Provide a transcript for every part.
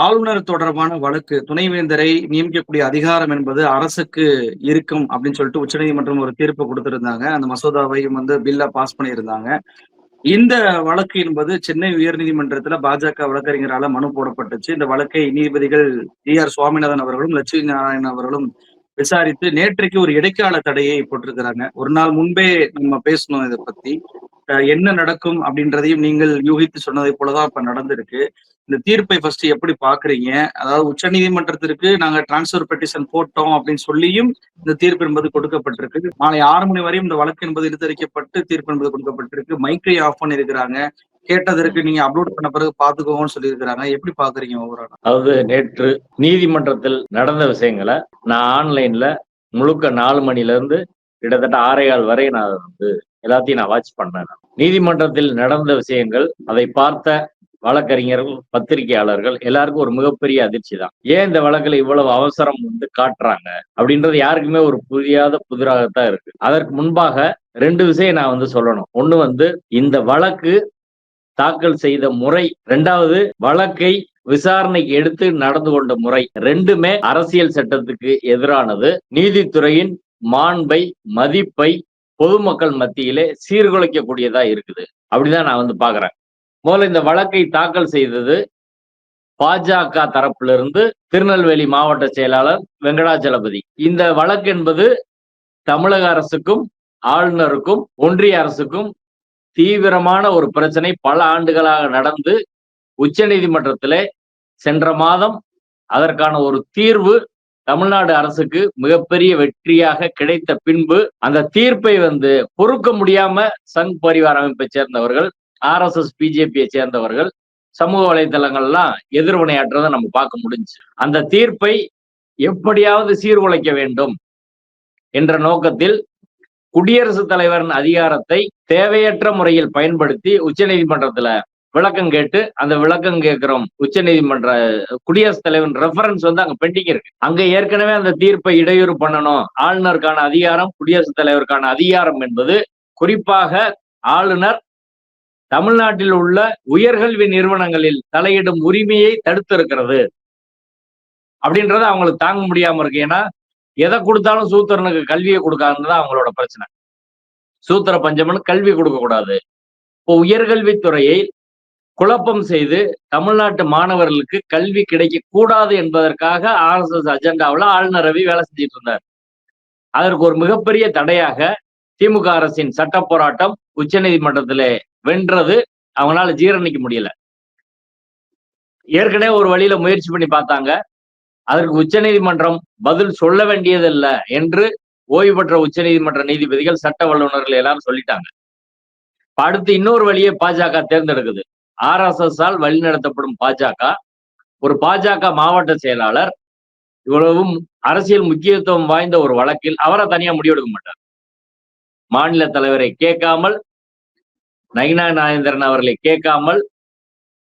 ஆளுநர் தொடர்பான வழக்கு துணைவேந்தரை நியமிக்கக்கூடிய அதிகாரம் என்பது அரசுக்கு இருக்கும் அப்படின்னு சொல்லிட்டு உச்சநீதிமன்றம் ஒரு தீர்ப்பு கொடுத்திருந்தாங்க. அந்த மசோதாவையும் பில்லா பாஸ் பண்ணியிருந்தாங்க. இந்த வழக்கு என்பது சென்னை உயர்நீதிமன்றத்துல பாஜக வழக்கறிஞரால மனு போடப்பட்டுச்சு. இந்த வழக்கை நீதிபதிகள் டி.ஆர். சுவாமிநாதன் அவர்களும், லட்சுமி நாராயணன் அவர்களும் விசாரித்து நேற்றைக்கு ஒரு இடைக்கால தடையை போட்டிருக்கிறாங்க. ஒரு நாள் முன்பே நம்ம பேசணும் இத பத்தி. என்ன நடக்கும் அப்படின்றதையும் நீங்கள் யூகித்து சொன்னதை போலதான் இப்ப நடந்திருக்கு. இந்த தீர்ப்பை ஃபர்ஸ்ட் எப்படி பார்க்குறீங்க? அதாவது உச்சநீதிமன்றத்திற்கு நாங்க டிரான்ஸ்ஃபர் பெட்டிஷன் போட்டோம் அப்படின்னு சொல்லியும் இந்த தீர்ப்பு என்பது கொடுக்கப்பட்டிருக்கு. மாலை 6 மணி வரையும் இந்த வழக்கு என்பது இழுத்தடிக்கப்பட்டு தீர்ப்பு என்பது கொடுக்கப்பட்டிருக்கு. மைக்கை ஆஃப் பண்ணியிருக்கிறாங்க. கேட்டதற்கு நீங்க அப்லோட் பண்ண பிறகு பார்த்துக்கோங்கன்னு சொல்லியிருக்கிறாங்க. எப்படி பார்க்குறீங்க ஓவராலா? அதாவது நேற்று நீதிமன்றத்தில் நடந்த விஷயங்கள நான் ஆன்லைன்ல முழுக்க 4 மணில இருந்து கிட்டத்தட்ட 6:15 வரை நான் எல்லாத்தையும் நான் வாட்ச் பண்ணேன். நீதிமன்றத்தில் நடந்த விஷயங்கள், அதை பார்த்த வழக்கறிஞர்கள், பத்திரிகையாளர்கள் எல்லாருக்கும் ஒரு மிகப்பெரிய அதிர்ச்சி தான். ஏன் இந்த வழக்குல இவ்வளவு அவசரம் காட்டுறாங்க அப்படின்றது யாருக்குமே ஒரு புரியாத புதிராகத்தான் இருக்கு. அதற்கு முன்பாக 2 விஷயம் நான் சொல்லணும். ஒண்ணு இந்த வழக்கு தாக்கல் செய்த முறை, 2வது வழக்கை விசாரணைக்கு எடுத்து நடந்து கொண்ட முறை, 2மே அரசியல் சட்டத்துக்கு எதிரானது. நீதித்துறையின் மாண்பை, மதிப்பை பொதுமக்கள் மத்தியிலே சீர்குலைக்கக்கூடியதா இருக்குது. அப்படிதான் நான் பாக்குறேன். முதல்ல இந்த வழக்கை தாக்கல் செய்தது பாஜக தரப்பிலிருந்து திருநெல்வேலி மாவட்ட செயலாளர் வெங்கடாச்சலபதி. இந்த வழக்கு என்பது தமிழக அரசுக்கும், ஆளுநருக்கும், ஒன்றிய அரசுக்கும் தீவிரமான ஒரு பிரச்சனை. பல ஆண்டுகளாக நடந்து உச்ச நீதிமன்றத்திலே சென்ற மாதம் அதற்கான ஒரு தீர்வு தமிழ்நாடு அரசுக்கு மிகப்பெரிய வெற்றியாக கிடைத்த பின்பு அந்த தீர்ப்பை பொறுக்க முடியாம சங் பரிவார் அமைப்பை சேர்ந்தவர்கள், RSS பிஜேபியை சேர்ந்தவர்கள் சமூக வலைதளங்கள்லாம் எதிர்வினையாற்றதை நம்ம பார்க்க முடிஞ்சு. அந்த தீர்ப்பை எப்படியாவது சீர்குலைக்க வேண்டும் என்ற நோக்கத்தில் குடியரசுத் தலைவரின் அதிகாரத்தை தேவையற்ற முறையில் பயன்படுத்தி உச்ச நீதிமன்றத்துல விளக்கம் கேட்டு, அந்த விளக்கம் கேட்கிறோம் உச்ச நீதிமன்ற குடியரசுத் தலைவரின் ரெஃபரன்ஸ் அங்க பெண்டிங் இருக்கு. அங்க ஏற்கனவே அந்த தீர்ப்பை இடையூறு பண்ணணும். ஆளுநருக்கான அதிகாரம், குடியரசுத் தலைவருக்கான அதிகாரம் என்பது குறிப்பாக ஆளுநர் தமிழ்நாட்டில் உள்ள உயர்கல்வி நிறுவனங்களில் தலையிடும் உரிமையை தடுத்து இருக்கிறது அப்படின்றத அவங்களுக்கு தாங்க முடியாம இருக்கு. ஏன்னா எதை கொடுத்தாலும் சூத்திரனுக்கு கல்வியை கொடுக்காதுதான் அவங்களோட பிரச்சனை. சூத்திர பஞ்சமன் கல்வி கொடுக்க கூடாது. இப்போ உயர்கல்வித்துறையை குழப்பம் செய்து தமிழ்நாட்டு மாணவர்களுக்கு கல்வி கிடைக்க கூடாது என்பதற்காக RSS அஜெண்டாவில் ஆளுநர் ரவி வேலை செஞ்சுட்டு இருந்தார். அதற்கு ஒரு மிகப்பெரிய தடையாக திமுக அரசின் சட்ட போராட்டம் உச்ச நீதிமன்றத்திலே வென்றது. அவங்களால ஜீரணிக்க முடியல. ஏற்கனவே ஒரு வழியில முயற்சி பண்ணி பார்த்தாங்க. அதற்கு உச்ச நீதிமன்றம் பதில் சொல்ல வேண்டியதில்லை என்று ஓய்வு பெற்ற உச்ச நீதிமன்ற நீதிபதிகள், சட்ட வல்லுநர்கள் எல்லாரும் சொல்லிட்டாங்க. அடுத்து இன்னொரு வழியை பாஜக தேர்ந்தெடுக்குது. RSS ஆல் வழிநடத்தப்படும் பாஜக, ஒரு பாஜக மாவட்ட செயலாளர் இவ்வளவும் அரசியல் முக்கியத்துவம் வாய்ந்த ஒரு வழக்கில் அவரை தனியா முடிவெடுக்க மாட்டார். மாநில தலைவரை கேட்காமல், நயினா நாகேந்திரன் அவர்களை கேட்காமல்,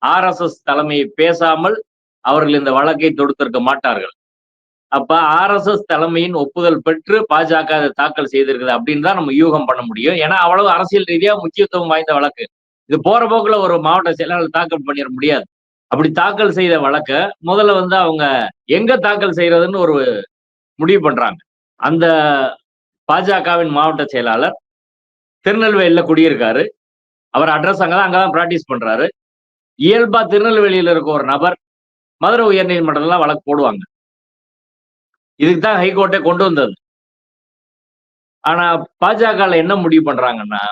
RSS தலைமையை பேசாமல் அவர்கள் இந்த வழக்கை தொடுத்திருக்க மாட்டார்கள். அப்ப RSS தலைமையின் ஒப்புதல் பெற்று பாஜக அதை தாக்கல் செய்திருக்குது அப்படின்னு தான் நம்ம யூகம் பண்ண முடியும். ஏன்னா அவ்வளவு அரசியல் ரீதியா முக்கியத்துவம் வாய்ந்த வழக்கு. இது போற போக்குல ஒரு மாவட்ட செயலாளர் தாக்கல் பண்ணிட முடியாது. அப்படி தாக்கல் செய்த வழக்க முதல்ல அவங்க எங்க தாக்கல் செய்யறதுன்னு ஒரு முடிவு பண்றாங்க. அந்த பாஜகவின் மாவட்ட செயலாளர் திருநெல்வேலியில குடியிருக்காரு. அவர் அட்ரஸ் அங்கதான் பிராக்டிஸ் பண்றாரு. இயல்பா திருநெல்வேலியில இருக்க ஒரு நபர் மதுரை உயர்நீதிமன்றத்துல வழக்கு போடுவாங்க. இதுக்குதான் ஹைகோர்ட்டை கொண்டு வந்தது. ஆனா பாஜக என்ன முடிவு பண்றாங்கன்னா,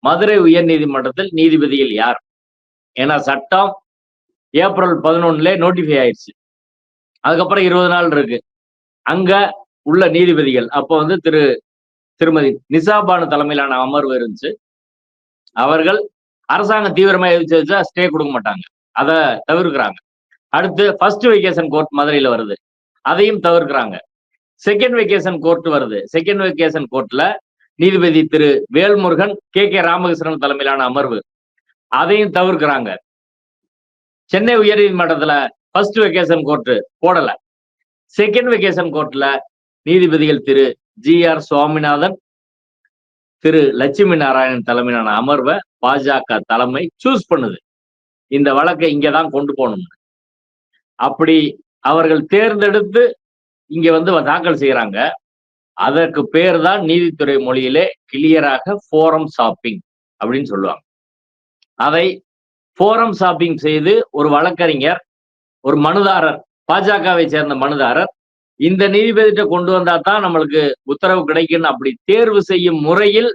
மதுரை உயர் நீதிமன்றத்தில் நீதிபதிகள் யார்? ஏன்னா சட்டம் ஏப்ரல் 11 நோட்டிஃபை ஆயிடுச்சு. அதுக்கப்புறம் 20 நாள் இருக்கு. அங்க உள்ள நீதிபதிகள் அப்போ திருமதி நிசாபானு தலைமையிலான அமர்வு இருந்துச்சு. அவர்கள் அரசாங்கம் தீவிரமா எதிர்த்து வச்சா ஸ்டே கொடுக்க மாட்டாங்க. அதை தவிர்க்கிறாங்க. அடுத்து ஃபர்ஸ்ட் வெக்கேஷன் கோர்ட் மதுரையில வருது. அதையும் தவிர்க்கிறாங்க. செகண்ட் வெக்கேஷன் கோர்ட் வருது. செகண்ட் வெக்கேஷன் கோர்ட்ல நீதிபதி திரு வேல்முருகன், கே ராமகிருஷ்ணன் தலைமையிலான அமர்வு, அதையும் தவிர்க்கிறாங்க. சென்னை உயர்நீதிமன்றத்துல ஃபர்ஸ்ட் வெக்கேஷன் கோர்ட் போடல. செகண்ட் வெக்கேஷன் கோர்ட்ல நீதிபதிகள் திரு GR சுவாமிநாதன், திரு லட்சுமி நாராயணன் தலைமையிலான அமர்வை பாஜக தலைமை சூஸ் பண்ணுது. இந்த வழக்கை இங்கதான் கொண்டு போகணும். அப்படி அவர்கள் தேர்ந்தெடுத்து இங்க வந்து தாக்கல் செய்யறாங்க. அதற்கு பேர் தான் நீதித்துறை மொழியிலே கிளியராக ஃபோரம் ஷாப்பிங் அப்படின்னு சொல்லுவாங்க. அதை ஃபோரம் ஷாப்பிங் செய்து ஒரு வழக்கறிஞர், ஒரு மனுதாரர், பாஜகவை சேர்ந்த மனுதாரர் இந்த நீதிபதிகிட்ட கொண்டு வந்தா தான் நம்மளுக்கு உத்தரவு கிடைக்கும் அப்படி தேர்வு செய்யும் முறையில்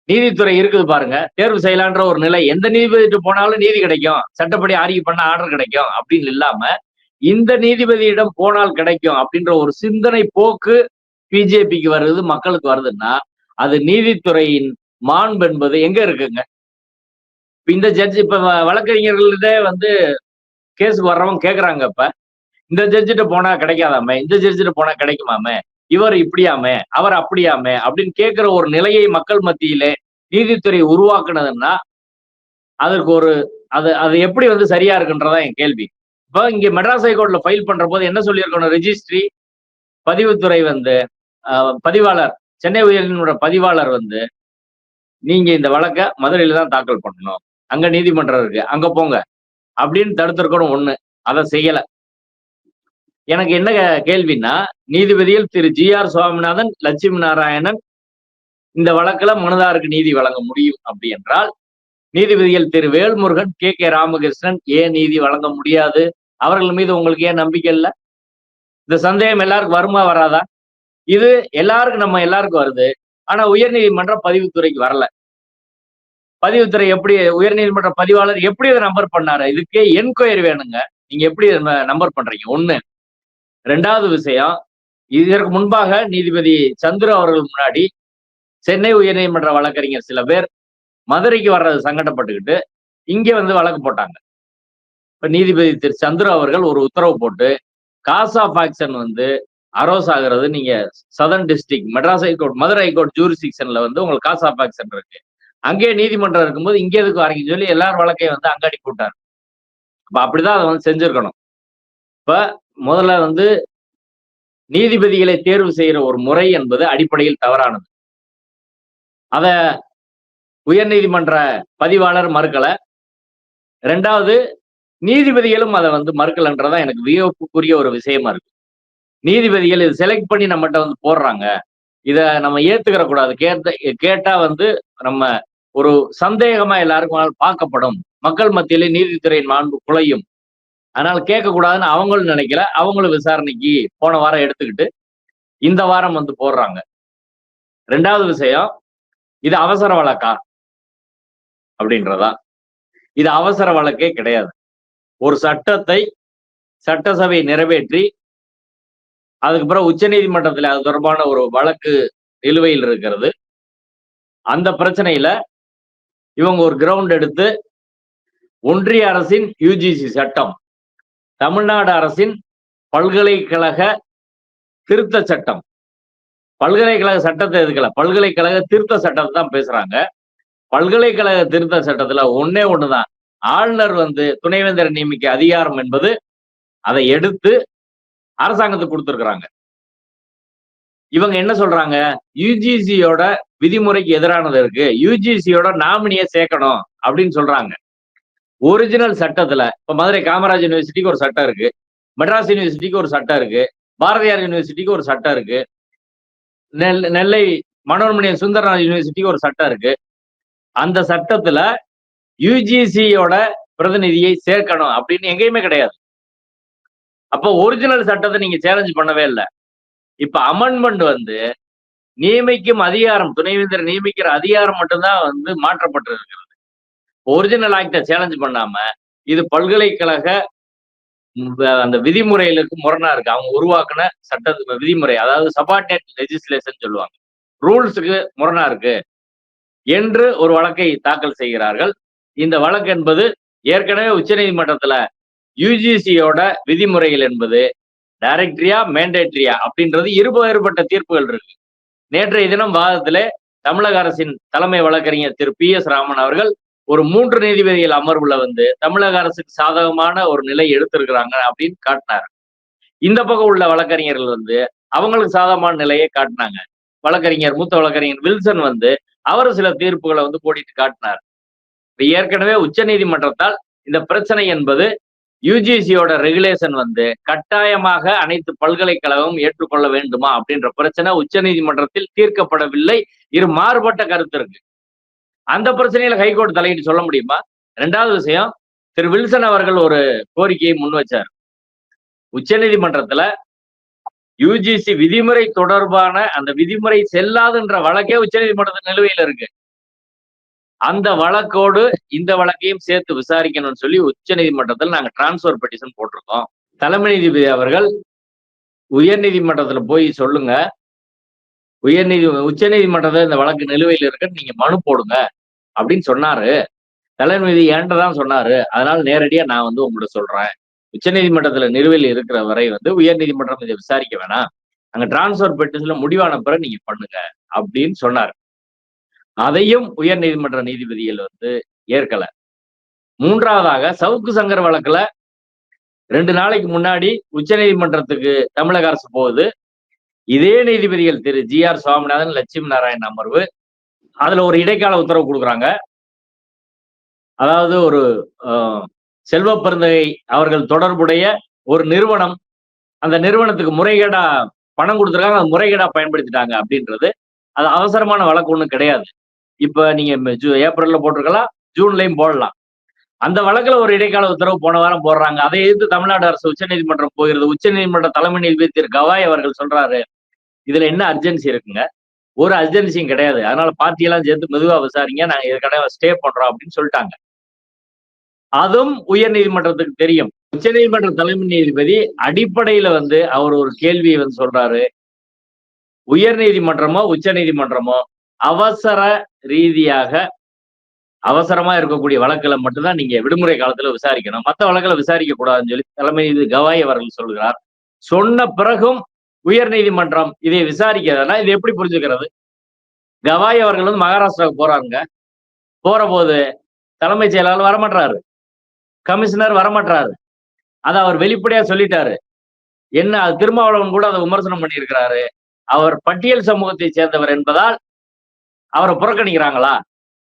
நீதித்துறை இருக்குது பாருங்க. தேர்வு செய்யலான்ற ஒரு நிலை, எந்த நீதிபதிகிட்ட போனாலும் நீதி கிடைக்கும், சட்டப்படி ஆர்கியூ பண்ண ஆர்டர் கிடைக்கும் அப்படின்னு இல்லாம இந்த நீதிபதியிடம் போனால் கிடைக்கும் அப்படின்ற ஒரு சிந்தனை போக்கு பிஜேபிக்கு வருது, மக்களுக்கு வருதுன்னா அது நீதித்துறையின் மாண்பு என்பது எங்க இருக்குங்க? இந்த ஜட்ஜ் இப்ப வழக்கறிஞர்கள்ட்ட வந்து கேஸுக்கு வர்றவங்க கேக்குறாங்க, இப்ப இந்த ஜட்ஜிட்ட போனா கிடைக்காதாமே, இந்த ஜட்ஜிட்ட போனா கிடைக்குமாமே, இவர் இப்படியாமே, அவர் அப்படியாமே அப்படின்னு கேட்கிற ஒரு நிலையை மக்கள் மத்தியிலே நீதித்துறை உருவாக்குனதுன்னா அதற்கு ஒரு அது அது எப்படி வந்து சரியா இருக்குன்றதான் என் கேள்வி. இப்ப இங்க மெட்ராஸ் ஹைகோர்ட்ல ஃபைல் பண்ற போது என்ன சொல்லியிருக்கணும்? ரெஜிஸ்ட்ரி பதிவுத்துறை வந்து பதிவாளர், சென்னை உயர்நீதிமன்ற பதிவாளர் வந்து நீங்க இந்த வழக்க மதுரையில தான் தாக்கல் பண்ணணும், அங்க நீதிமன்றம் இருக்கு, அங்க போங்க அப்படின்னு தடுத்திருக்கணும் ஒண்ணு. அதை செய்யல. எனக்கு என்ன கேள்வின்னா, நீதிபதிகள் திரு ஜி.ஆர். சுவாமிநாதன், லட்சுமி நாராயணன் இந்த வழக்குல மனுதாருக்கு நீதி வழங்க முடியும் அப்படி என்றால், நீதிபதிகள் திரு வேல்முருகன், கே ராமகிருஷ்ணன் ஏன் நீதி வழங்க முடியாது? அவர்கள் மீது உங்களுக்கு ஏன் நம்பிக்கை இல்லை? இந்த சந்தேகம் எல்லாருக்கும் வருமா வராதா? இது எல்லாருக்கும் வருது. ஆனா உயர்நீதிமன்ற பதிவுத்துறைக்கு வரல. பதிவுத்துறை எப்படி, உயர்நீதிமன்ற பதிவாளர் எப்படி இதை நம்பர் பண்ணாரு? இதுக்கே என்கொயரி வேணுங்க. நீங்க எப்படி நம்பர் பண்றீங்க? ஒண்ணு. 2வது விஷயம், இதற்கு முன்பாக நீதிபதி சந்துரு அவர்கள் முன்னாடி சென்னை உயர்நீதிமன்ற வழக்கறிஞர் சில பேர் மதுரைக்கு வர்றது சங்கடப்பட்டுக்கிட்டு இங்க வந்து வழக்கு போட்டாங்க. இப்ப நீதிபதி திரு சந்துரு அவர்கள் ஒரு உத்தரவு போட்டு காஸ் ஆஃப் ஆக்ஷன் வந்து அரோஸ் ஆகிறது, நீங்க southern district Madras high court, Madurai high court ஜூரிஸ்டிக்ஷன்ல வந்து உங்களுக்கு காஸ் ஆஃப் ஆக்ஷன் இருக்கு, அங்கே நீதிமன்றம் இருக்கும்போது இங்க எதுக்கு வரீங்கன்னு சொல்லி எல்லாரும் வழக்கையும் வந்து அங்க அனுப்பி விட்டாரு. அப்ப அப்படிதான் அதை வந்து செஞ்சிருக்கணும். இப்ப முதல்ல வந்து நீதிபதிகளை தேர்வு செய்யற ஒரு முறை என்பது அடிப்படையில் தவறானது. அத உயர்நீதிமன்ற பதிவாளர் மறுக்கல. 2வது நீதிபதிகளும் அதை வந்து மறுக்கலன்றதான் எனக்கு வியப்புக்குரிய ஒரு விஷயமா இருக்கு. நீதிபதிகள் இது செலக்ட் பண்ணி நம்மகிட்ட வந்து போடுறாங்க, இத நம்ம ஏத்துக்கிற கூடாது, கேட்டா வந்து நம்ம ஒரு சந்தேகமா எல்லாருக்கும் பார்க்கப்படும், மக்கள் மத்தியிலே நீதித்துறையின் மாண்பு குலையும், அதனால கேட்கக்கூடாதுன்னு அவங்களும் நினைக்கல. அவங்களும் விசாரணைக்கு போன வாரம் எடுத்துக்கிட்டு இந்த வாரம் வந்து போடுறாங்க. 2வது விஷயம், இது அவசர வழக்கா அப்படின்றதா? இது அவசர வழக்கே கிடையாது. ஒரு சட்டத்தை சட்டசபை நிறைவேற்றி அதுக்கு பிறகு உச்ச நீதிமன்றத்தில் அது தொடர்பான ஒரு வழக்கு நிலுவையில் இருக்கிறது. அந்த பிரச்சனையில இவங்க ஒரு கிரவுண்ட் எடுத்து ஒன்றிய அரசின் யுஜிசி சட்டம், தமிழ்நாடு அரசின் பல்கலைக்கழக திருத்த சட்டம், பல்கலைக்கழக சட்டத்தை எதுக்கல, பல்கலைக்கழக திருத்த சட்டத்தை தான் பேசுறாங்க. பல்கலைக்கழக திருத்த சட்டத்துல ஒன்னே ஒண்ணுதான், ஆளுநர் வந்து துணைவேந்தரை நியமிக்க அதிகாரம் என்பது அதை எடுத்து அரசாங்கத்துக்கு கொடுத்திருக்கிறாங்க. இவங்க என்ன சொல்றாங்க? யுஜிசியோட விதிமுறைக்கு எதிரானது இருக்கு, யுஜிசியோட நாமினியை சேர்க்கணும் அப்படின்னு சொல்றாங்க. ஒரிஜினல் சட்டத்துல இப்ப மதுரை காமராஜ் யூனிவர்சிட்டிக்கு ஒரு சட்டம் இருக்கு, மெட்ராஸ் யூனிவர்சிட்டிக்கு ஒரு சட்டம் இருக்கு, பாரதியார் யூனிவர்சிட்டிக்கு ஒரு சட்டம் இருக்கு, நெல்லை மனோன்மணியம் சுந்தரநாத் யூனிவர்சிட்டிக்கு ஒரு சட்டம் இருக்கு. அந்த சட்டத்துல யுஜிசியோட பிரதிநிதியை சேர்க்கணும் அப்படின்னு எங்கேயுமே கிடையாது. அப்ப ஒரிஜினல் சட்டத்தை நீங்க சேலஞ்ச் பண்ணவே இல்லை. இப்ப அமெண்ட்மெண்ட் வந்து நியமிக்கும் அதிகாரம், துணைவேந்தரை நியமிக்கிற அதிகாரம் மட்டும்தான் வந்து மாற்றப்பட்டு இருக்கிறது. ஒரிஜினல் ஆக்டை சேலஞ்ச் பண்ணாம இது பல்கலைக்கழக அந்த விதிமுறைகளுக்கு முரணா இருக்கு. அவங்க உருவாக்குன சட்ட விதிமுறை, அதாவது சபார்டினேட் லெஜிஸ்லேஷன் சொல்லுவாங்க, ரூல்ஸுக்கு முரணா இருக்கு என்று ஒரு வழக்கை தாக்கல் செய்கிறார்கள். இந்த வழக்கு என்பது ஏற்கனவே உச்ச நீதிமன்றத்துல யுஜிசியோட விதிமுறைகள் என்பது டைரக்டரியா மேண்டேட்டரியா அப்படின்றது வேறுபட்ட தீர்ப்புகள் இருக்கு. நேற்றைய தினம் வாதத்திலே தமிழக அரசின் தலைமை வழக்கறிஞர் திரு பி.எஸ். ராமன் அவர்கள் ஒரு 3 நீதிபதிகள் அமர்வுல வந்து தமிழக அரசுக்கு சாதகமான ஒரு நிலை எடுத்திருக்கிறாங்க அப்படின்னு காட்டினார். இந்த பக்கம் உள்ள வழக்கறிஞர்கள் வந்து அவங்களுக்கு சாதகமான நிலையை காட்டினாங்க. மூத்த வழக்கறிஞர் வில்சன் வந்து அவர் சில தீர்ப்புகளை வந்து போட்டிட்டு காட்டினார். ஏற்கனவே உச்ச நீதிமன்றத்தால் இந்த பிரச்சனை என்பது யுஜிசியோட ரெகுலேஷன் வந்து கட்டாயமாக அனைத்து பல்கலைக்கழகமும் ஏற்றுக்கொள்ள வேண்டுமா அப்படின்ற பிரச்சனை உச்ச நீதிமன்றத்தில் தீர்க்கப்படவில்லை. இரு மாறுபட்ட கருத்து இருக்கு. அந்த பிரச்சனையில ஹைகோர்ட் தலையிட்டு சொல்ல முடியுமா? இரண்டாவது விஷயம், திரு வில்சன் அவர்கள் ஒரு கோரிக்கையை முன் வச்சார். உச்ச நீதிமன்றத்துல யுஜிசி விதிமுறை தொடர்பான அந்த விதிமுறை செல்லாதுன்ற வழக்கே உச்ச நீதிமன்றத்தில் நிலுவையில் இருக்கு. அந்த வழக்கோடு இந்த வழக்கையும் சேர்த்து விசாரிக்கணும்னு சொல்லி உச்ச நீதிமன்றத்தில் நாங்க டிரான்ஸ்பர் பெட்டிஷன் போட்டிருக்கோம். தலைமை நீதிபதி அவர்கள் உயர் நீதிமன்றத்துல போய் சொல்லுங்க, உச்ச நீதிமன்றத்தில் இந்த வழக்கு நிலுவையில் இருக்குன்னு நீங்க மனு போடுங்க அப்படின்னு சொன்னாரு. தலைமை நீதி ஏன்ட்ட தான் சொன்னாரு. அதனால நேரடியா நான் வந்து உங்கள்ட்ட சொல்றேன். உச்ச நீதிமன்றத்துல நிலுவையில் இருக்கிற வரை வந்து உயர் நீதிமன்றம் இதை விசாரிக்க வேணாம். அங்க டிரான்ஸ்பர் பெட்டிஷன்ல முடிவான பிறகு நீங்க பண்ணுங்க அப்படின்னு சொன்னார். அதையும் உயர் நீதிமன்ற நீதிபதிகள் வந்து ஏற்கல. மூன்றாவதாக சவுக்கு சங்கர் வழக்குல 2 நாளைக்கு முன்னாடி உச்ச நீதிமன்றத்துக்கு தமிழக அரசு போகுது. இதே நீதிபதிகள் திரு ஜி.ஆர். சுவாமிநாதன், லட்சுமி நாராயணன் அமர்வு அதுல ஒரு இடைக்கால உத்தரவு கொடுக்குறாங்க. அதாவது ஒரு செல்வ பெருந்தகை அவர்கள் தொடர்புடைய ஒரு நிறுவனம், அந்த நிறுவனத்துக்கு முறைகேடா பணம் கொடுத்துருக்காங்க, அது முறைகேடா பயன்படுத்திட்டாங்க அப்படின்றது. அது அவசரமான வழக்கு ஒன்றும் கிடையாது. இப்ப நீங்க ஏப்ரல்ல போட்டிருக்கலாம், ஜூன்லயும் போடலாம். அந்த வழக்குல ஒரு இடைக்கால உத்தரவு போன வாரம் போடுறாங்க. அதை எதிர்த்து தமிழ்நாடு அரசு உச்சநீதிமன்றம் போகிறது. உச்சநீதிமன்ற தலைமை நீதிபதி திரு கவாய் அவர்கள் சொல்றாரு, இதுல என்ன அர்ஜென்சி இருக்குங்க? ஒரு அர்ஜென்சியும் கிடையாது. அதனால பார்ட்டியெல்லாம் சேர்த்து மெதுவா விசாரிங்க, நாங்க இதுக்கடையே ஸ்டே பண்றோம் அப்படின்னு சொல்லிட்டாங்க. அதுவும் உயர் நீதிமன்றத்துக்கு தெரியும். உச்ச நீதிமன்ற தலைமை நீதிபதி அடிப்படையில வந்து அவர் ஒரு கேள்வியை வந்து சொல்றாரு, உயர் நீதிமன்றமோ உச்ச நீதிமன்றமோ அவசர ரீதியாக அவசரமா இருக்கக்கூடிய வழக்குகளை மட்டும்தான் நீங்க விடுமுறை காலத்துல விசாரிக்கணும், மற்ற வழக்குகளை விசாரிக்க கூடாதுன்னு சொல்லி தலைமை நீதிபதி கவாய் அவர்கள் சொல்கிறார். சொன்ன பிறகும் உயர் நீதிமன்றம் இதை விசாரிக்கிறதுனா இது எப்படி புரிஞ்சுக்கிறது? கவாய் அவர்கள் வந்து மகாராஷ்டிராவுக்கு போறாங்க. போற போது தலைமைச் செயலாளர் வரமாட்டாரு, கமிஷனர் வரமாட்டாரு. அதை அவர் வெளிப்படையா சொல்லிட்டாரு. என்ன அது திருமாவளவன் கூட அதை விமர்சனம் பண்ணியிருக்கிறாரு. அவர் பட்டியல் சமூகத்தை சேர்ந்தவர் என்பதால் அவரை புறக்கணிக்கிறாங்களா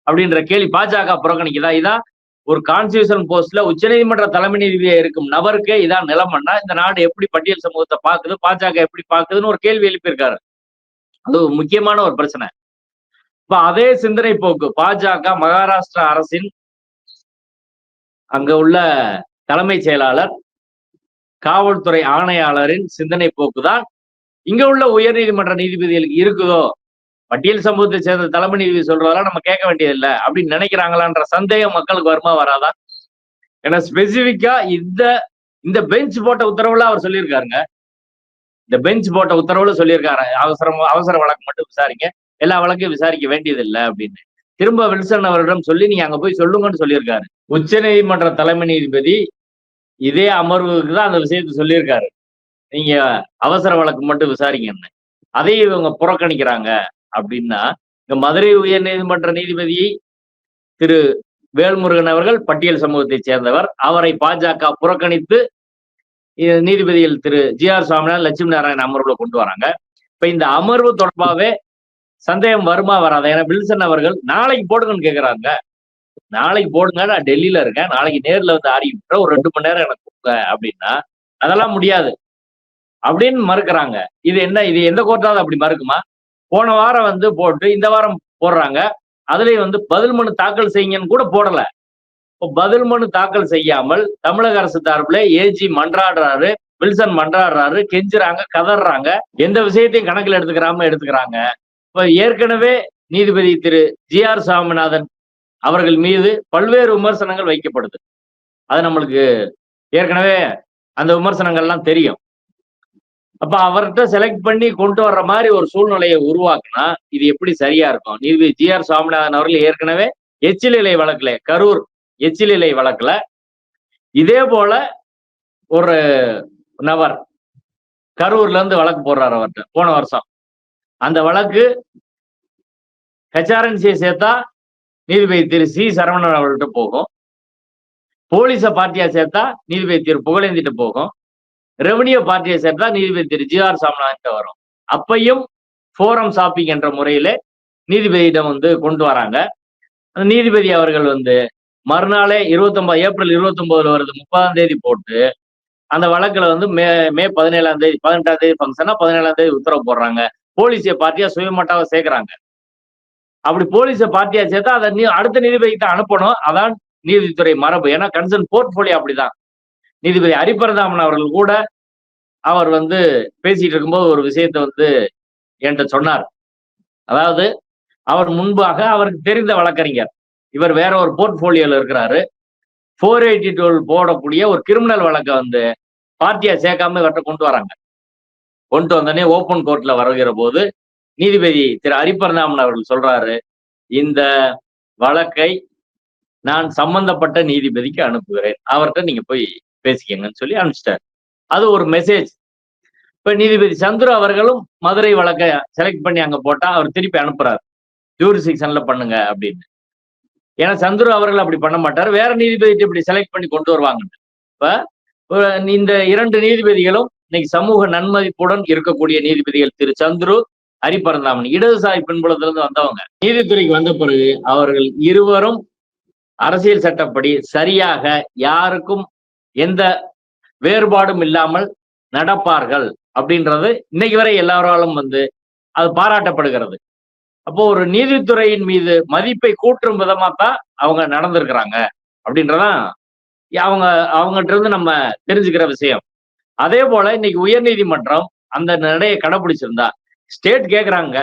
அப்படின்ற கேள்வி பாஜக புறக்கணிக்குதா? இதான் ஒரு கான்ஸ்டியூஷன் போஸ்ட்ல உச்சநீதிமன்ற தலைமை நீதிபதியா இருக்கும் நபருக்கே இதான் நிலைமைன்னா இந்த நாடு எப்படி பட்டியல் சமூகத்தை பாக்குது, பாஜக எப்படி பாக்குதுன்னு ஒரு கேள்வி எழுப்பியிருக்காரு. அது முக்கியமான ஒரு பிரச்சனை. இப்ப அதே சிந்தனை போக்கு பாஜக மகாராஷ்டிரா அரசின் அங்க உள்ள தலைமை செயலாளர், காவல்துறை ஆணையாளரின் சிந்தனை போக்குதான் இங்க உள்ள உயர் நீதிமன்ற நீதிபதிகளுக்கு இருக்குதோ. பட்டியல் சமூகத்தை சேர்ந்த தலைமை நீதிபதி சொல்றதெல்லாம் நம்ம கேட்க வேண்டியதில்லை அப்படின்னு நினைக்கிறாங்களான்ற சந்தேகம் மக்களுக்கு வருமா வராதா? ஏன்னா ஸ்பெசிபிக்கா இந்த பெஞ்ச் போட்ட உத்தரவுல அவர் சொல்லியிருக்காருங்க. இந்த பெஞ்ச் போட்ட உத்தரவுல சொல்லியிருக்காரு, அவசர வழக்கு மட்டும் விசாரிங்க, எல்லா வழக்கையும் விசாரிக்க வேண்டியதில்லை அப்படின்னு. திரும்ப வில்சன் அவரிடம் சொல்லி நீங்க அங்க போய் சொல்லுங்கன்னு சொல்லியிருக்காரு. உச்ச நீதிமன்ற தலைமை நீதிபதி இதே அமர்வுக்கு தான் அந்த விஷயத்தை சொல்லியிருக்காரு, நீங்க அவசர வழக்கு மட்டும் விசாரிங்கன்னு. அதையும் இவங்க புறக்கணிக்கிறாங்க அப்படின்னா, இங்க மதுரை உயர் நீதிமன்ற நீதிபதி திரு வேல்முருகன் அவர்கள் பட்டியல் சமூகத்தை சேர்ந்தவர். அவரை பாஜக புறக்கணித்து நீதிபதிகள் திரு ஜி.ஆர். சுவாமிநாதன், லட்சுமி நாராயணன் அமர்வுல கொண்டு வராங்க. இப்ப இந்த அமர்வு தொடர்பாகவே சந்தேகம் வருமா வராதா? ஏன்னா வில்சன் அவர்கள் நாளைக்கு போடுங்கன்னு கேட்கிறாங்க. நாளைக்கு போடுங்க, நான் டெல்லியில இருக்கேன், நாளைக்கு நேர்ல வந்து ஆடிக்கிட்டு ஒரு 2 மணி நேரம் எனக்கு கொடுங்க அப்படின்னா அதெல்லாம் முடியாது அப்படின்னு மறுக்கிறாங்க. இது எந்த கோர்ட்டாவது அப்படி மறுக்குமா? போன வாரம் வந்து போட்டு இந்த வாரம் போடுறாங்க. அதுலயும் வந்து பதில் மனு தாக்கல் செய்யுங்கன்னு கூட போடல. இப்போ பதில் மனு தாக்கல் செய்யாமல் தமிழக அரசு தரப்புல ஏஜி மன்றாடுறாரு, வில்சன் மன்றாடுறாரு, கெஞ்சுறாங்க, கதறாங்க. எந்த விஷயத்தையும் கணக்கில் எடுத்துக்கிறாங்க. இப்ப ஏற்கனவே நீதிபதி திரு ஜி.ஆர். சுவாமிநாதன் அவர்கள் மீது பல்வேறு விமர்சனங்கள் வைக்கப்படுது. அது நம்மளுக்கு ஏற்கனவே அந்த விமர்சனங்கள்லாம் தெரியும். அப்ப அவர்கிட்ட செலக்ட் பண்ணி கொண்டு வர்ற மாதிரி ஒரு சூழ்நிலையை உருவாக்குனா இது எப்படி சரியா இருக்கும்? நீதிபதி ஜி.ஆர். சுவாமிநாதன் அவர்கள் ஏற்கனவே எச்சிலை வழக்குல, கரூர் எச்சிலை வழக்குல இதே போல ஒரு நபர் கரூர்ல இருந்து வழக்கு போடுறாரு அவர்கிட்ட போன வருஷம். அந்த வழக்கு ஹெச்ஆர்என்சியை சேர்த்தா நீதிபதி திரு சி சரவணன் அவர்கள்ட்ட போகும், போலீஸ பார்ட்டியா சேர்த்தா நீதிபதி திரு புகழேந்திட்டு போகும், ரெவன்யூ பார்ட்டியை சேர்த்தா நீதிபதி திரு ஜி.ஆர். சுவாமிநாதன் வரும். அப்பையும் ஃபோரம் ஷாப்பிங் என்ற முறையில நீதிபதியிடம் வந்து கொண்டு வராங்க. அந்த நீதிபதி அவர்கள் வந்து மறுநாளே 29 ஏப்ரல் 29 வருது, 30ஆம் தேதி போட்டு அந்த வழக்குல வந்து மே 17ஆம் தேதி 18ஆம் தேதி ஃபங்க்ஷனா 17ஆம் தேதி உத்தரவு போடுறாங்க. போலீஸை பார்ட்டியா சுயமட்டாவ சேர்க்கிறாங்க. அப்படி போலீஸை பார்ட்டியா சேர்த்தா அதை அடுத்த நீதிபதிக்கு தான் அனுப்பணும். அதான் நீதித்துறை மரபு. ஏன்னா கன்சர்ன் போர்ட்போலியோ அப்படிதான். நீதிபதி ஹரிபரதாமன் அவர்கள் கூட அவர் வந்து பேசிட்டு இருக்கும்போது ஒரு விஷயத்தை வந்து என்கிட்ட சொன்னார். அதாவது அவர் முன்பாக அவருக்கு தெரிந்த வழக்கறிஞர், இவர் வேற ஒரு போர்ட்போலியோல இருக்கிறாரு. 482 போடக்கூடிய ஒரு கிரிமினல் வழக்கை வந்து பார்ட்டியா சேர்க்காம இவர்கிட்ட கொண்டு வராங்க. கொண்டு வந்தோடனே ஓப்பன் கோர்ட்ல வருகிற போது நீதிபதி திரு ஹரிபரதாமன் அவர்கள் சொல்றாரு, இந்த வழக்கை நான் சம்பந்தப்பட்ட நீதிபதிக்கு அனுப்புகிறேன், அவர்கிட்ட நீங்க போய் பேசிக்கங்கன்னு சொல்லி அனுப்பிச்சிட்டாரு. அது ஒரு மெசேஜ். இப்ப நீதிபதி சந்துரு அவர்களும் மதுரை வழக்கை செலக்ட் பண்ணி அங்க போட்டா அவர் திருப்பி அனுப்புறாரு, ஜூரிஸ்டிக்ஷன்ல பண்ணுங்க அப்படின்னு. ஏன்னா சந்துரு அவர்கள் அப்படி பண்ண மாட்டார், வேற நீதிபதி இப்படி செலக்ட் பண்ணி கொண்டு வருவாங்க. இப்ப இந்த 2 நீதிபதிகளும் இன்னைக்கு சமூக நன்மதிப்புடன் இருக்கக்கூடிய நீதிபதிகள் திரு சந்துரு, ஹரிபரந்தாமன், இடதுசாரி பின்புலத்திலிருந்து வந்தவங்க. நீதித்துறைக்கு வந்த பிறகு அவர்கள் இருவரும் அரசியல் சட்டப்படி சரியாக யாருக்கும் எந்த வேறுபாடும் இல்லாமல் நடப்பார்கள் அப்படின்றது இன்னைக்கு வரை எல்லாராலும் வந்து அது பாராட்டப்படுகிறது. அப்போ ஒரு நீதித்துறையின் மீது மதிப்பை கூட்டும் விதமா தான் அவங்க நடந்திருக்கிறாங்க அப்படின்றதான் அவங்ககிட்ட இருந்து நம்ம தெரிஞ்சுக்கிற விஷயம். அதே போல இன்னைக்கு உயர்நீதிமன்றம் அந்த நடையை கடைபிடிச்சிருந்தா, ஸ்டேட் கேட்கிறாங்க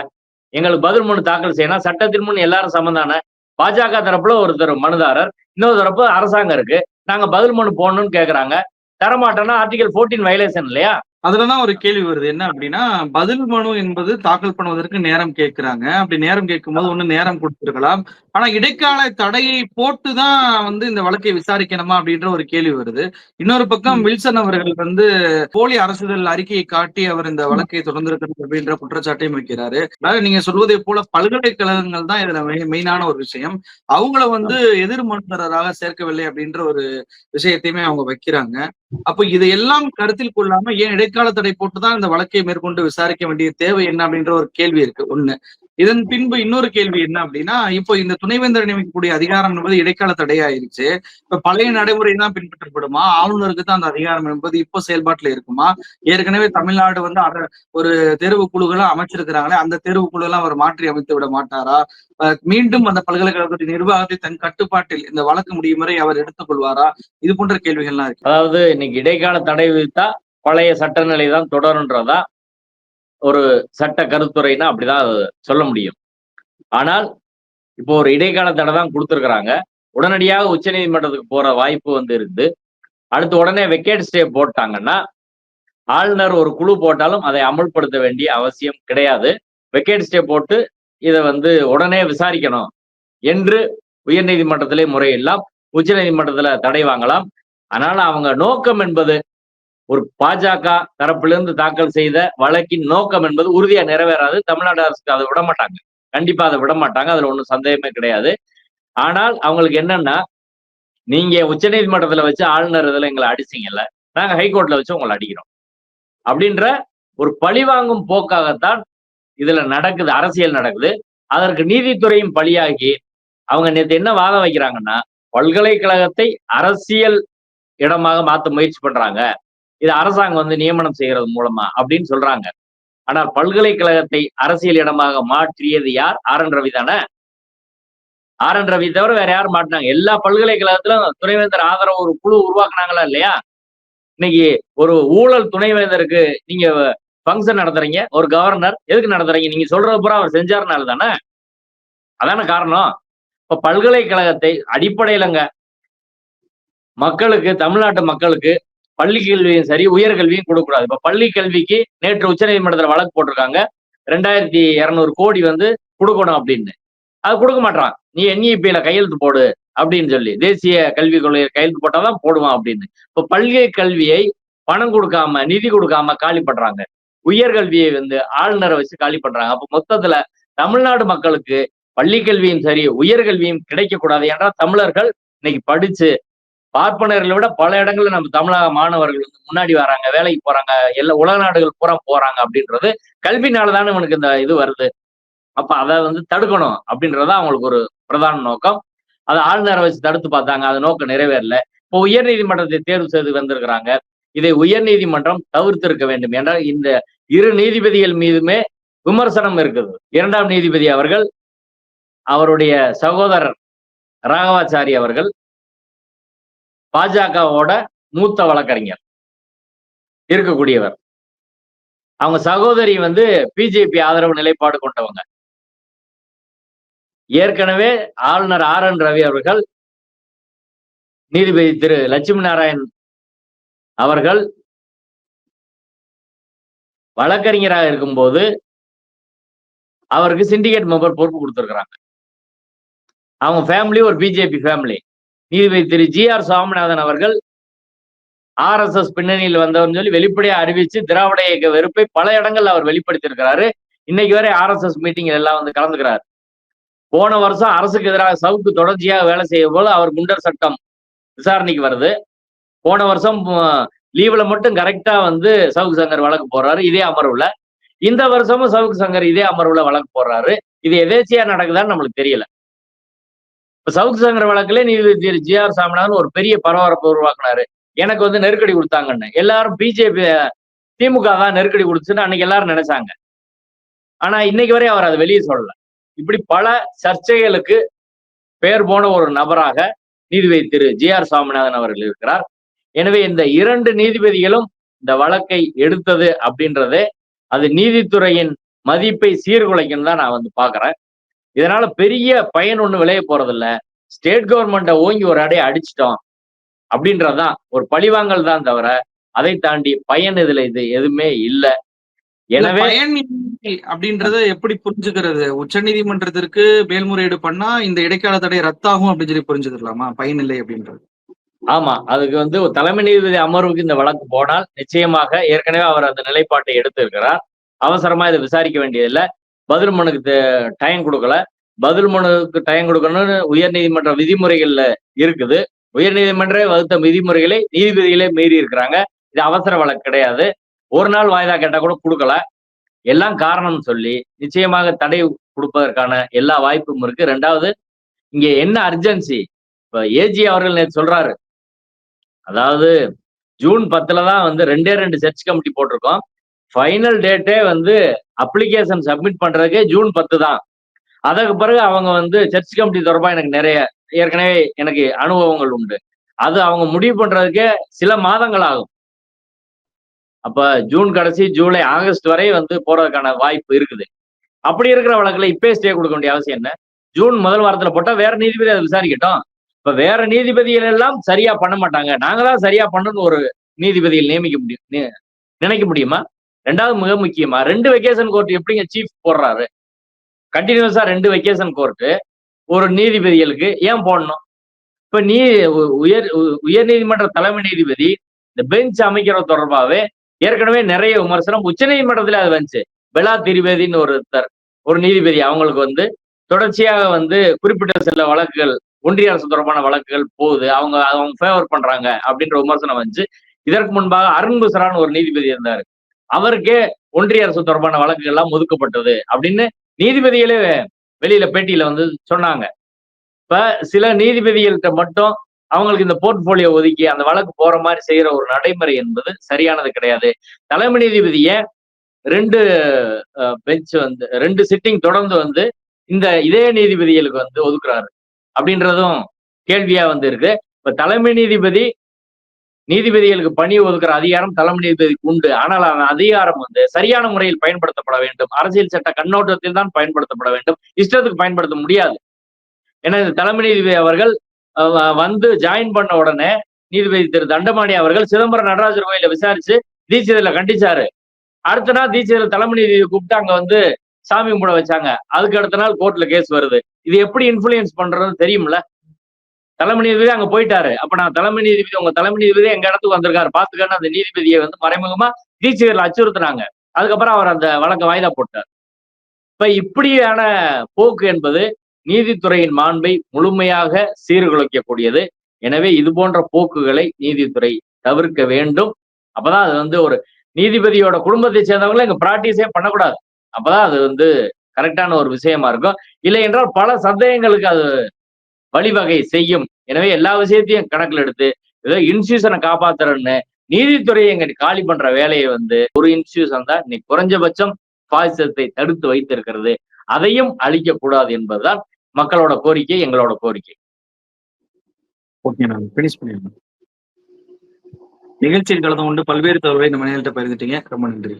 எங்களுக்கு பதில் மனு தாக்கல் செய்யணும், சட்டத்தின் முன் எல்லாரும் சமந்தான, பாஜக தரப்புல ஒருத்தர் மனுதாரர், இன்னொரு தரப்பு அரசாங்கம் இருக்கு, நாங்க பதில் மனு போடணும்னு கேக்குறாங்க, தரமாட்டோம்னா ஆர்டிகல் 14 வயலேஷன் இல்லையா? அதுலதான் ஒரு கேள்வி வருது. என்ன அப்படின்னா, பதில் மனு என்பது தாக்கல் பண்ணுவதற்கு நேரம் கேட்கிறாங்க. அப்படி நேரம் கேட்கும்போது ஒண்ணு நேரம் கொடுத்திருக்கலாம். ஆனா இடைக்கால தடையை போட்டுதான் வந்து இந்த வழக்கை விசாரிக்கணுமா அப்படின்ற ஒரு கேள்வி வருது. இன்னொரு பக்கம் வில்சன் அவர்கள் வந்து போலி அரசுதல் அறிக்கையை காட்டி அவர் இந்த வழக்கை தொடர்ந்திருக்கிறது அப்படின்ற குற்றச்சாட்டையும் வைக்கிறாரு. அதாவது நீங்க சொல்வதை போல பல்கலைக்கழகங்கள் தான் இதுல மெயினான ஒரு விஷயம். அவங்கள வந்து எதிர் மனுதாரராக சேர்க்கவில்லை அப்படின்ற ஒரு விஷயத்தையுமே அவங்க வைக்கிறாங்க. அப்ப இதையெல்லாம் கருத்தில் கொள்ளாம ஏன் இடைக்கால தடை போட்டுதான் இந்த வழக்கை மேற்கொண்டு விசாரிக்க வேண்டிய தேவை என்ன அப்படின்ற ஒரு கேள்வி இருக்கு ஒண்ணு. இதன் பின்பு இன்னொரு கேள்வி என்ன அப்படின்னா, இப்போ இந்த துணைவேந்தர் நியமிக்கக்கூடிய அதிகாரம் என்பது இடைக்கால தடையாயிருச்சு. இப்ப பழைய நடைமுறை தான் பின்பற்றப்படுமா? ஆளுநருக்கு தான் அந்த அதிகாரம் என்பது இப்போ செயல்பாட்டுல இருக்குமா? ஏற்கனவே தமிழ்நாடு வந்து ஒரு தேர்வு குழுக்களை அமைச்சிருக்கிறாங்களே, அந்த தேர்வு குழு எல்லாம் அவர் மாற்றி அமைத்து விட மாட்டாரா? மீண்டும் அந்த பல்கலைக்கழகத்தின் நிர்வாகத்தை தன் கட்டுப்பாட்டில் இந்த வழக்கு முடியும் வரை அவர் எடுத்துக் கொள்வாரா? இது போன்ற கேள்விகள்லாம் இருக்கு. அதாவது இன்னைக்கு இடைக்கால தடை விதித்தா பழைய சட்டநிலை தான் தொடரும்ன்றதா ஒரு சட்ட கருத்துரைனா அப்படிதான் சொல்ல முடியும். ஆனால் இப்போ ஒரு இடைக்கால தடை தான் கொடுத்துருக்குறாங்க, உடனடியாக உச்ச நீதிமன்றத்துக்கு போற வாய்ப்பு வந்து இருக்குது. அடுத்து உடனே வெக்கேட் ஸ்டே போட்டாங்கன்னா ஆளுநர் ஒரு குழு போட்டாலும் அதை அமல்படுத்த வேண்டிய அவசியம் கிடையாது. வெக்கேட் ஸ்டே போட்டு இதை வந்து உடனே விசாரிக்கணும் என்று உயர் நீதிமன்றத்திலே முறையில்லாம், உச்ச நீதிமன்றத்துல தடை வாங்கலாம். அதனால அவங்க நோக்கம் என்பது ஒரு பாஜக தரப்பிலிருந்து தாக்கல் செய்த வழக்கின் நோக்கம் என்பது உறுதியா நிறைவேறாது. தமிழ்நாடு அரசுக்கு அதை விட மாட்டாங்க, கண்டிப்பா அதை விட மாட்டாங்க, அதுல ஒன்றும் சந்தேகமே கிடையாது. ஆனால் அவங்களுக்கு என்னன்னா, நீங்க உச்ச நீதிமன்றத்துல வச்சு ஆளுநர் இதுல எங்களை அடிச்சீங்கல்ல, நாங்க ஹைகோர்ட்ல வச்சு உங்களை அடிக்கிறோம் அப்படின்ற ஒரு பழிவாங்கும் போக்காகத்தான் இதுல நடக்குது, அரசியல் நடக்குது. அதற்கு நீதித்துறையும் பழியாகி அவங்க நேற்று என்ன வாதம் வைக்கிறாங்கன்னா, பல்கலைக்கழகத்தை அரசியல் இடமாக மாத்த முயற்சி பண்றாங்க, இது அரசாங்கம் வந்து நியமனம் செய்யறது மூலமா அப்படின்னு சொல்றாங்க. ஆனால் பல்கலைக்கழகத்தை அரசியல் இடமாக மாற்றியது யார்? ஆர் என் ரவி தானே. ஆர் என் ரவி தவிர வேற யாரும் மாட்டினாங்க? எல்லா பல்கலைக்கழகத்திலும் துணைவேந்தர் ஆதரவு ஒரு குழு உருவாக்குனாங்களா இல்லையா? இன்னைக்கு ஒரு ஊழல் துணைவேந்தருக்கு நீங்க ஃபங்க்ஷன் நடத்துறீங்க, ஒரு கவர்னர் எதுக்கு நடத்துறீங்க? நீங்க சொல்றது பூரா அவர் செஞ்சாருனால தானே, அதான காரணம். இப்ப பல்கலைக்கழகத்தை அடிப்படையிலங்க மக்களுக்கு, தமிழ்நாட்டு மக்களுக்கு பள்ளி கல்வியும் சரி உயர்கல்வியும் கொடுக்கக்கூடாது. இப்ப பள்ளி கல்விக்கு நேற்று உச்ச நீதிமன்றத்தில் வழக்கு போட்டிருக்காங்க, 2200 கோடி வந்து கொடுக்கணும் அப்படின்னு. அது கொடுக்க மாட்டான். நீ NEP-ல கையெழுத்து போடு அப்படின்னு சொல்லி, தேசிய கல்விக் கொள்கையை கையெழுத்து போட்டாதான் போடுவான் அப்படின்னு. இப்ப பள்ளி கல்வியை பணம் கொடுக்காம, நிதி கொடுக்காம காலி பண்றாங்க. உயர்கல்வியை வந்து ஆளுநரை வச்சு காலி பண்றாங்க. அப்ப மொத்தத்துல தமிழ்நாடு மக்களுக்கு பள்ளி கல்வியும் சரி உயர்கல்வியும் கிடைக்கக்கூடாது. ஏன்னா தமிழர்கள் இன்னைக்கு படிச்சு பார்ப்பனர்களை விட பல இடங்கள்ல நம்ம தமிழக மாணவர்கள் வந்து முன்னாடி வராங்க, வேலைக்கு போறாங்க, எல்லா உலக நாடுகள் பூரா போறாங்க அப்படின்றது கல்வினாலதானே இவனுக்கு இந்த இது வருது. அப்ப அதை வந்து தடுக்கணும் அப்படின்றத அவங்களுக்கு ஒரு பிரதான நோக்கம். அதை ஆளுநரை வச்சு தடுத்து பார்த்தாங்க. அது நோக்கம் நிறைவேறல. இப்போ உயர்நீதிமன்றத்தை தேர்வு செய்து வந்திருக்கிறாங்க. இதை உயர்நீதிமன்றம் தவிர்த்திருக்க வேண்டும். என்றால் இந்த இரு நீதிபதிகள் மீதுமே விமர்சனம் இருக்குது. 2ஆம் நீதிபதி அவர்கள், அவருடைய சகோதரர் ராகவாச்சாரி அவர்கள் பாஜகவோட மூத்த வழக்கறிஞர் இருக்கக்கூடியவர். அவங்க சகோதரி வந்து பிஜேபி ஆதரவு நிலைப்பாடு கொண்டவங்க. ஏற்கனவே ஆளுநர் ஆர்.என். ரவி அவர்கள், நீதிபதி திரு லட்சுமி நாராயண் அவர்கள் வழக்கறிஞராக இருக்கும்போது அவருக்கு சிண்டிகேட் மெம்பர் பொறுப்பு கொடுத்திருக்கிறாங்க. அவங்க ஃபேமிலி ஒரு பிஜேபி ஃபேமிலி. நீதிபதி திரு ஜி.ஆர். சுவாமிநாதன் அவர்கள் ஆர்எஸ்எஸ் பின்னணியில் வந்தவர்னு சொல்லி வெளிப்படையா அறிவிச்சு திராவிட இயக்க வெறுப்பை பல இடங்கள்ல அவர் வெளிப்படுத்தி இருக்கிறாரு. இன்னைக்கு வரை ஆர்எஸ்எஸ் மீட்டிங் எல்லாம் வந்து கலந்துக்கிறார். போன வருஷம் அரசுக்கு எதிராக சவுக்கு தொடர்ச்சியாக வேலை செய்யும் போது அவர் குண்டர் சட்டம் விசாரணைக்கு வருது. போன வருஷம் லீவ்ல மட்டும் கரெக்டா வந்து சவுக்கு சங்கர் வழக்கு போடுறாரு இதே அமர்வுல. இந்த வருஷமும் சவுக்கு சங்கர் இதே அமர்வுல வழக்கு போடுறாரு. இது எதேச்சியா நடக்குதான்னு நம்மளுக்கு தெரியல. இப்ப சவுக்கு சங்கர் வழக்குல நீதிபதி ஜி.ஆர். சாமிநாதன் ஒரு பெரிய பரபரப்பை உருவாக்குனாரு. எனக்கு வந்து நெருக்கடி கொடுத்தாங்கன்னு. எல்லாரும் பிஜேபி திமுக தான் நெருக்கடி கொடுத்துன்னு அன்னைக்கு எல்லாரும் நினைச்சாங்க. ஆனா இன்னைக்கு வரை அவர் அதை வெளியே சொல்லல. இப்படி பல சர்ச்சைகளுக்கு பெயர் போன ஒரு நபராக நீதிபதி திரு ஜி.ஆர். சுவாமிநாதன் அவர்கள் இருக்கிறார். எனவே இந்த 2 நீதிபதிகளும் இந்த வழக்கை எடுத்தது அப்படின்றதே அது நீதித்துறையின் மதிப்பை சீர்குலைக்கும் தான் நான் வந்து பாக்குறேன். இதனால பெரிய பயன் ஒண்ணு விளைய போறதில்ல. ஸ்டேட் கவர்மெண்ட்டை ஓங்கி ஒரு அடைய அடிச்சிட்டோம் அப்படின்றதுதான் ஒரு பழிவாங்கல் தான் தவிர அதை தாண்டி பயன் இதுல இது எதுவுமே இல்ல. எனவே பயன் அப்படின்றத எப்படி புரிஞ்சுக்கிறது? உச்ச நீதிமன்றத்திற்கு மேல்முறையீடு பண்ணா இந்த இடைக்கால தடை ரத்தாகும் அப்படின்னு சொல்லி புரிஞ்சுக்கலாமா? பயன் இல்லை அப்படின்றது. ஆமா, அதுக்கு வந்து ஒரு தலைமை நீதிபதி அமர்வுக்கு இந்த வழக்கு போனால் நிச்சயமாக ஏற்கனவே அவர் அந்த நிலைப்பாட்டை எடுத்திருக்கிறார். அவசரமா இதை விசாரிக்க வேண்டியதில்லை. பதில் மனுக்கு டைம் கொடுக்கல. பதில் மனுக்கு டைம் கொடுக்கணும்னு உயர்நீதிமன்ற விதிமுறைகள்ல இருக்குது. உயர்நீதிமன்றே வகுத்த விதிமுறைகளை நீதிபதிகளே மீறி இருக்கிறாங்க. இது அவசர வழக்கு கிடையாது. ஒரு நாள் வாய்தா கேட்டா கூட கொடுக்கல. எல்லாம் காரணம் சொல்லி நிச்சயமாக தடை கொடுப்பதற்கான எல்லா வாய்ப்பும் இருக்கு. 2வது இங்க என்ன அர்ஜென்சி? இப்ப ஏஜி அவர்கள் நேற்று சொல்றாரு, அதாவது ஜூன் 10 தான் வந்து 2 சர்ச் கமிட்டி போட்டிருக்கோம். ஃபைனல் டேட்டே வந்து அப்ளிகேஷன் சப்மிட் பண்றதுக்கே ஜூன் 10 தான். அதற்கு பிறகு அவங்க வந்து சர்ச் கமிட்டி தொடர்பா எனக்கு நிறைய ஏற்கனவே எனக்கு அனுபவங்கள் உண்டு. அது அவங்க முடிவு பண்றதுக்கே சில மாதங்கள் ஆகும். அப்ப ஜூன் கடைசி, ஜூலை, ஆகஸ்ட் வரை வந்து போறதுக்கான வாய்ப்பு இருக்குது. அப்படி இருக்கிற வழக்குல இப்பயே ஸ்டே கொடுக்க வேண்டிய அவசியம் என்ன? ஜூன் முதல் வாரத்துல போட்டா வேற நீதிபதி அதை விசாரிக்கட்டும். இப்ப வேற நீதிபதிகள் எல்லாம் சரியா பண்ண மாட்டாங்க. நாங்க தான் சரியா பண்ணணும்னு ஒரு நீதிபதிகள் நியமிக்க முடியும் நினைக்க முடியுமா? 2வது மிக முக்கியமா 2 வெக்கேஷன் கோர்ட் எப்படிங்க சீஃப் போடுறாரு? கண்டினியூஸா 2 வெக்கேஷன் கோர்ட் ஒரு நீதிபதிகளுக்கு ஏன் போடணும்? இப்ப உயர் நீதிமன்ற தலைமை நீதிபதி இந்த பெஞ்ச் அமைக்கிறது தொடர்பாகவே ஏற்கனவே நிறைய விமர்சனம் உச்ச நீதிமன்றத்துல அது வந்துச்சு. பெலா திரிவேதின்னு ஒரு நீதிபதி அவங்களுக்கு வந்து தொடர்ச்சியாக வந்து குறிப்பிட்ட சில வழக்குகள் ஒன்றிய அரசு தொடர்பான வழக்குகள் போகுது, அவங்க ஃபேவர் பண்றாங்க அப்படின்ற விமர்சனம் வந்துச்சு. இதற்கு முன்பாக அருண் மிஸ்ரான்னு ஒரு நீதிபதி இருந்தாரு. அவருக்கே ஒன்றிய அரசு தொடர்பான வழக்குகள் எல்லாம் ஒதுக்கப்பட்டது அப்படின்னு நீதிபதிகளே வெளியில பேட்டியில வந்து சொன்னாங்க. இப்ப சில நீதிபதிகள்கிட்ட மட்டும் அவங்களுக்கு இந்த போர்ட்போலியோ ஒதுக்கி அந்த வழக்கு போற மாதிரி செய்யற ஒரு நடைமுறை என்பது சரியானது கிடையாது. தலைமை நீதிபதியை 2 பெஞ்ச் வந்து 2 சிட்டிங் தொடர்ந்து வந்து இதே நீதிபதிகளுக்கு வந்து ஒதுக்குறாரு அப்படின்றதும் கேள்வியா வந்து இருக்கு. இப்ப தலைமை நீதிபதிகளுக்கு பணி ஒதுக்குற அதிகாரம் தலைமை நீதிபதிக்கு உண்டு. ஆனால் அந்த அதிகாரம் வந்து சரியான முறையில் பயன்படுத்தப்பட வேண்டும். அரசியல் சட்ட கண்ணோட்டத்தில் தான் பயன்படுத்தப்பட வேண்டும். இஷ்டத்துக்கு பயன்படுத்த முடியாது. ஏன்னா தலைமை நீதிபதி அவர்கள் வந்து ஜாயின் பண்ண உடனே நீதிபதி திரு தண்டபாணி அவர்கள் சிதம்பரம் நடராஜர் கோயில விசாரிச்சு தீட்சிதர்ல கண்டிச்சாரு. அடுத்த நாள் தீட்சிதர் தலைமை நீதிபதியை கூப்பிட்டு அங்க வந்து சாமி கும்பிட வச்சாங்க. அதுக்கு அடுத்த நாள் கோர்ட்ல கேஸ் வருது. இது எப்படி இன்ஃபுளுயன்ஸ் பண்றதுன்னு தெரியும்ல? தலைமை நீதிபதி அங்க போயிட்டாரு. அப்ப நான் உங்க தலைமை நீதிபதி எங்க இடத்துக்கு வந்திருக்காரு பாத்துக்கன்னு அந்த நீதிபதியை வந்து மறைமுகமா தீட்சிதர்ல அச்சுறுத்தினாங்க. அதுக்கப்புறம் அவர் அந்த வழக்கை வாய்தா போட்டார். இப்ப இப்படியான போக்கு என்பது நீதித்துறையின் மாண்பை முழுமையாக சீர்குலைக்கக்கூடியது. எனவே இது போன்ற போக்குகளை நீதித்துறை தவிர்க்க வேண்டும். அப்பதான் அது வந்து ஒரு நீதிபதியோட குடும்பத்தை சேர்ந்தவங்களை இங்க பிராக்டிஸே பண்ணக்கூடாது. அப்பதான் அது வந்து கரெக்டான ஒரு விஷயமா இருக்கும். இல்லை என்றால் பல சந்தேகங்களுக்கு அது வழிவகை செய்யும். எனவே எல்லா விஷயத்தையும் கணக்குல எடுத்து ஏதோ இன்ஸ்டியூஷனை காப்பாத்துறேன்னு நீதித்துறையை எங்க காலி பண்ற வேலையை ஒரு இன்ஸ்டியூஷன் தான் இன்னைக்கு குறைஞ்சபட்சம் பாசிசத்தை தடுத்து வைத்திருக்கிறது. அதையும் அழிக்க கூடாது என்பதுதான் மக்களோட கோரிக்கை, எங்களோட கோரிக்கை. ஓகே, நான் பினிஷ் பண்ணிடுறேன். நிகழ்ச்சியில் கலந்து கொண்டு பல்வேறு தகவல்களை நம்ம நேரிட்ட பகிர்ந்துட்டீங்க. ரொம்ப நன்றி.